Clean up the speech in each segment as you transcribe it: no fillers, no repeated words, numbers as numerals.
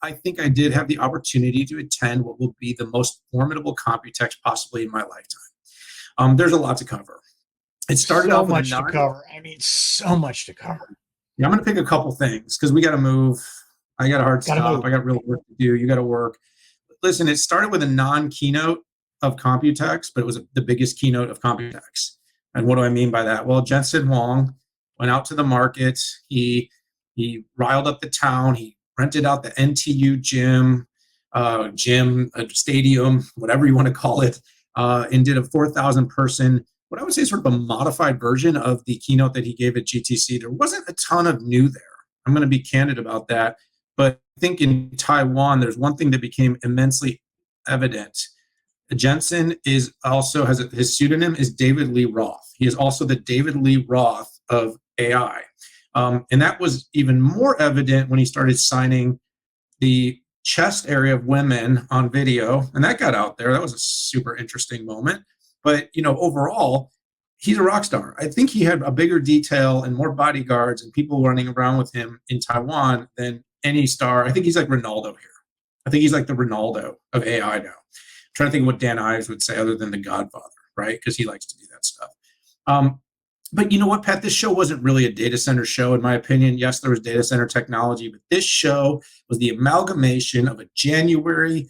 I think I did have the opportunity to attend what will be the most formidable Computex possibly in my lifetime. There's a lot to cover. It started So off with a much to cover. I mean, so much to cover. yeah, I'm going to pick a couple things because we got to move. I got a hard Gotta stop. move. I got real work to do. You got to work. Listen, it started with a non-keynote of Computex, but it was the biggest keynote of Computex. And what do I mean by that? Well, Jensen Huang went out to the market. He riled up the town. He rented out the NTU gym, stadium, whatever you want to call it, and did a 4,000 person, what I would say is sort of a modified version of the keynote that he gave at GTC. There wasn't a ton of new there. I'm going to be candid about that. But I think in Taiwan, there's one thing that became immensely evident. Jensen is also his pseudonym is David Lee Roth. He is also the David Lee Roth of AI. And that was even more evident when he started signing the chest area of women on video. And that got out there. That was a super interesting moment. But, overall, he's a rock star. I think he had a bigger detail and more bodyguards and people running around with him in Taiwan than any star. I think he's like Ronaldo here. I think he's like the Ronaldo of AI now. I'm trying to think of what Dan Ives would say other than the Godfather, right? Because he likes to do that stuff. But you know what, Pat? This show wasn't really a data center show, in my opinion. Yes, there was data center technology, but this show was the amalgamation of a January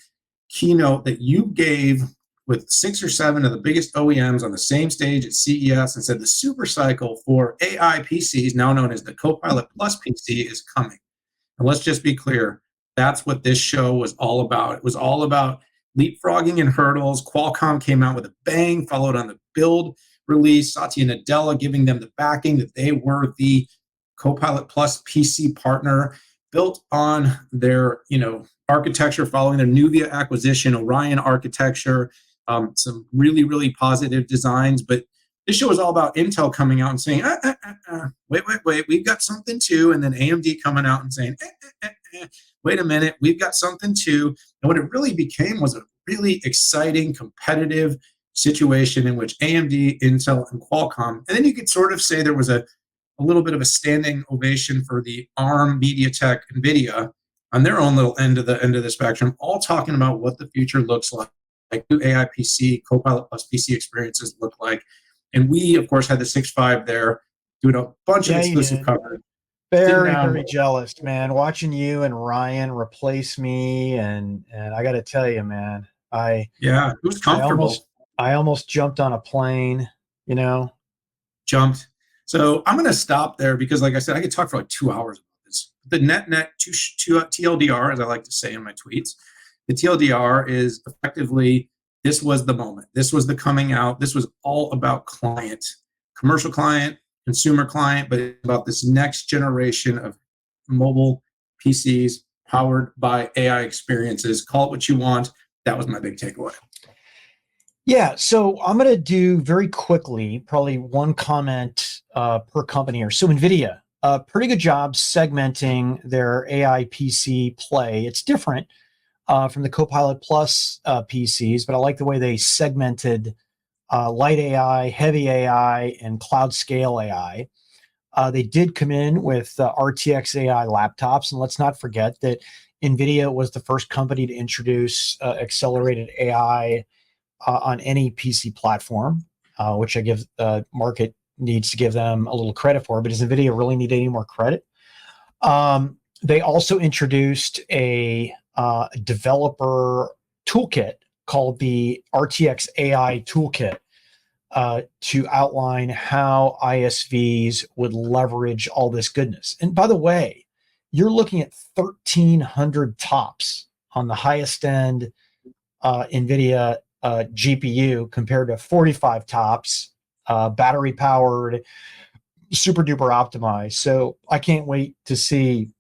keynote that you gave with 6 or 7 of the biggest OEMs on the same stage at CES and said the super cycle for AI PCs, now known as the Copilot Plus PC, is coming. And let's just be clear, that's what this show was all about. It was all about leapfrogging and hurdles. Qualcomm came out with a bang, followed on the build release, Satya Nadella giving them the backing that they were the Copilot Plus PC partner, built on their architecture following their Nuvia acquisition, Orion architecture, some really, really positive designs. But this show is all about Intel coming out and saying, wait, we've got something too. And then AMD coming out and saying, wait a minute, we've got something too. And what it really became was a really exciting, competitive situation in which AMD, Intel, and Qualcomm, and then you could sort of say there was a little bit of a standing ovation for the ARM, MediaTek, NVIDIA on their own little end of the spectrum, all talking about what the future looks like new AI PC, Copilot Plus PC experiences look like. And we, of course, had the 6.5 there doing a bunch of exclusive coverage. Very, very jealous, man. Watching you and Ryan replace me, and I got to tell you, man, it was comfortable. I almost jumped on a plane, Jumped. So I'm going to stop there because, like I said, I could talk for like 2 hours about this. The net TLDR, as I like to say in my tweets, the TLDR is effectively, this was the moment. This was the coming out. This was all about client, commercial client, consumer client, but it's about this next generation of mobile PCs powered by AI experiences. Call it what you want. That was my big takeaway. Yeah, so I'm going to do very quickly, probably one comment per company here. So NVIDIA, pretty good job segmenting their AI PC play. It's different from the Copilot Plus PCs, but I like the way they segmented light AI, heavy AI, and cloud scale AI. They did come in with RTX AI laptops, and let's not forget that NVIDIA was the first company to introduce accelerated AI on any PC platform, which I give market needs to give them a little credit for. But does NVIDIA really need any more credit? They also introduced a developer toolkit called the RTX AI Toolkit to outline how ISVs would leverage all this goodness. And by the way, you're looking at 1,300 TOPS on the highest end NVIDIA GPU compared to 45 TOPS, battery powered, super duper optimized. So I can't wait to see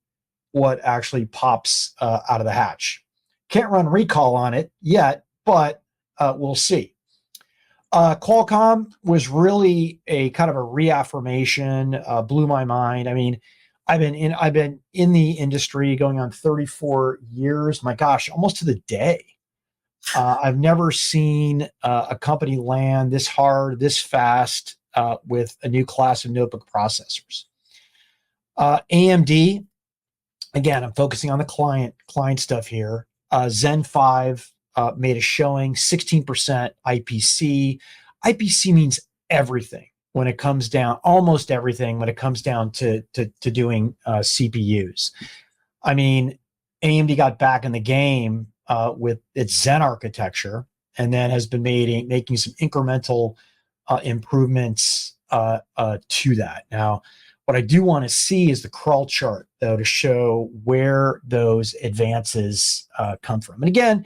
what actually pops out of the hatch. Can't run recall on it yet, but we'll see. Qualcomm was really a kind of a reaffirmation, blew my mind. I mean, I've been in the industry going on 34 years. My gosh, almost to the day. I've never seen a company land this hard, this fast with a new class of notebook processors. AMD again, I'm focusing on the client stuff here. Zen 5 made a showing, 16% IPC. IPC means everything when it comes down, almost everything when it comes down to doing CPUs. I mean, AMD got back in the game with its Zen architecture, and then has been making some incremental improvements to that. Now, what I do want to see is the crawl chart, though, to show where those advances come from. And again,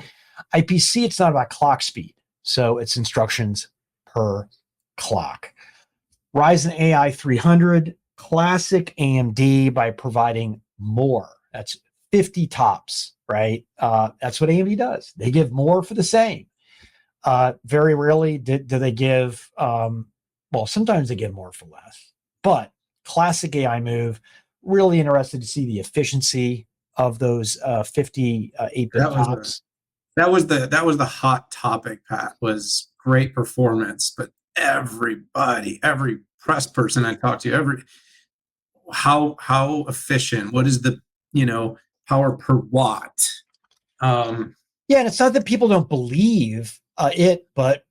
IPC, it's not about clock speed, so it's instructions per clock. Ryzen AI 300, classic AMD by providing more. That's 50 tops, right? That's what AMD does. They give more for the same. Very rarely do they give, well, sometimes they give more for less, but classic AI move. Really interested to see the efficiency of those 50 8-bit That was a tops. that was the hot topic, Pat, was great performance. But every press person I talked to, how efficient, what is the, power per watt? Yeah, and it's not that people don't believe it, but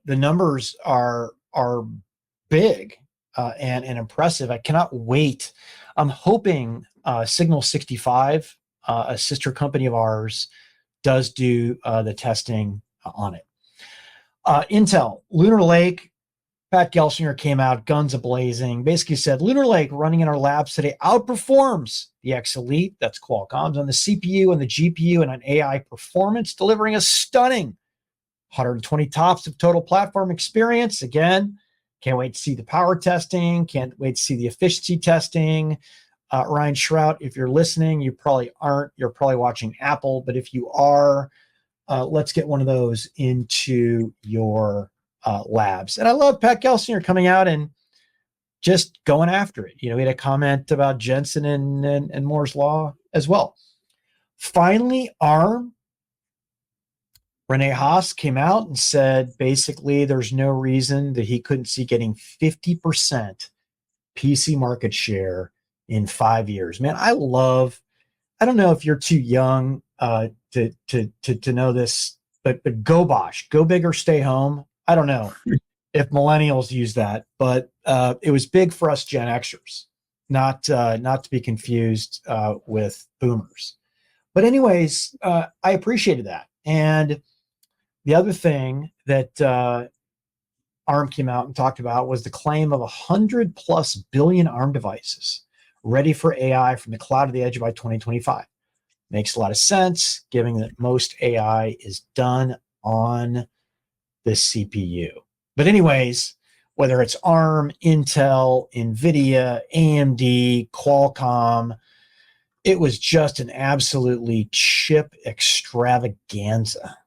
the numbers are big and impressive. I cannot wait. I'm hoping Signal 65, a sister company of ours, does do the testing on it. Intel, Lunar Lake, Pat Gelsinger came out, guns a-blazing, basically said Lunar Lake running in our labs today outperforms the X Elite, that's Qualcomm's, on the CPU and the GPU and on AI performance, delivering a stunning 120 tops of total platform experience. Again, can't wait to see the power testing, can't wait to see the efficiency testing. Ryan Shrout, if you're listening, you probably aren't, you're probably watching Apple, but if you are, let's get one of those into your labs. And I love Pat Gelsinger coming out and just going after it. He had a comment about Jensen and Moore's Law as well. Finally, ARM, Rene Haas came out and said basically there's no reason that he couldn't see getting 50% PC market share in 5 years. Man, I don't know if you're too young to know this, but go Bosch, go big or stay home. I don't know if millennials use that, but it was big for us Gen Xers, not to be confused with boomers. But anyways, I appreciated that. And the other thing that ARM came out and talked about was the claim of 100+ billion ARM devices ready for AI from the cloud to the edge by 2025. Makes a lot of sense, given that most AI is done on the CPU. But anyways, whether it's ARM, Intel, NVIDIA, AMD, Qualcomm, it was just an absolutely chip extravaganza.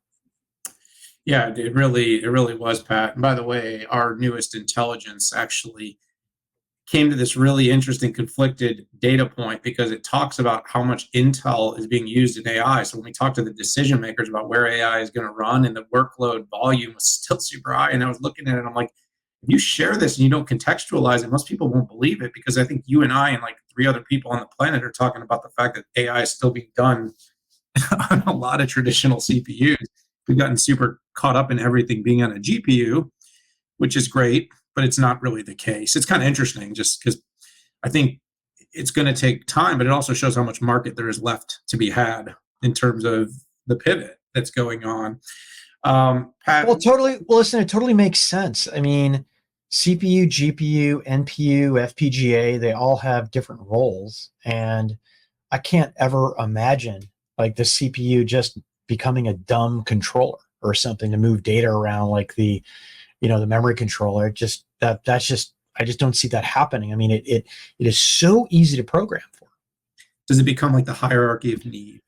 Yeah, it really was, Pat. And by the way, our newest intelligence actually came to this really interesting conflicted data point because it talks about how much Intel is being used in AI. So when we talk to the decision makers about where AI is going to run, and the workload volume was still super high, and I was looking at it, and I'm like, if you share this and you don't contextualize it, most people won't believe it, because I think you and I and like three other people on the planet are talking about the fact that AI is still being done on a lot of traditional CPUs. We've gotten super caught up in everything being on a GPU, which is great, but it's not really the case. It's kind of interesting just because I think it's going to take time, but it also shows how much market there is left to be had in terms of the pivot that's going on. Pat, Well, totally. Well, listen, it totally makes sense. I mean, CPU, GPU, NPU, FPGA, they all have different roles. And I can't ever imagine like the CPU just becoming a dumb controller or something to move data around like the memory controller. That's just, I just don't see that happening. I mean, it is so easy to program for. does it become like the hierarchy of need?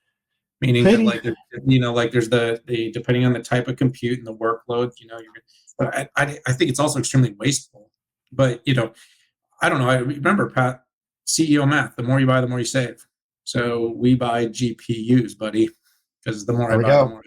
Meaning that Maybe. like like there's the depending on the type of compute and the workload, but I think it's also extremely wasteful. But I don't know. I remember, Pat, CEO math: the more you buy, the more you save. So we buy GPUs, buddy, because the more There I we buy, the go. more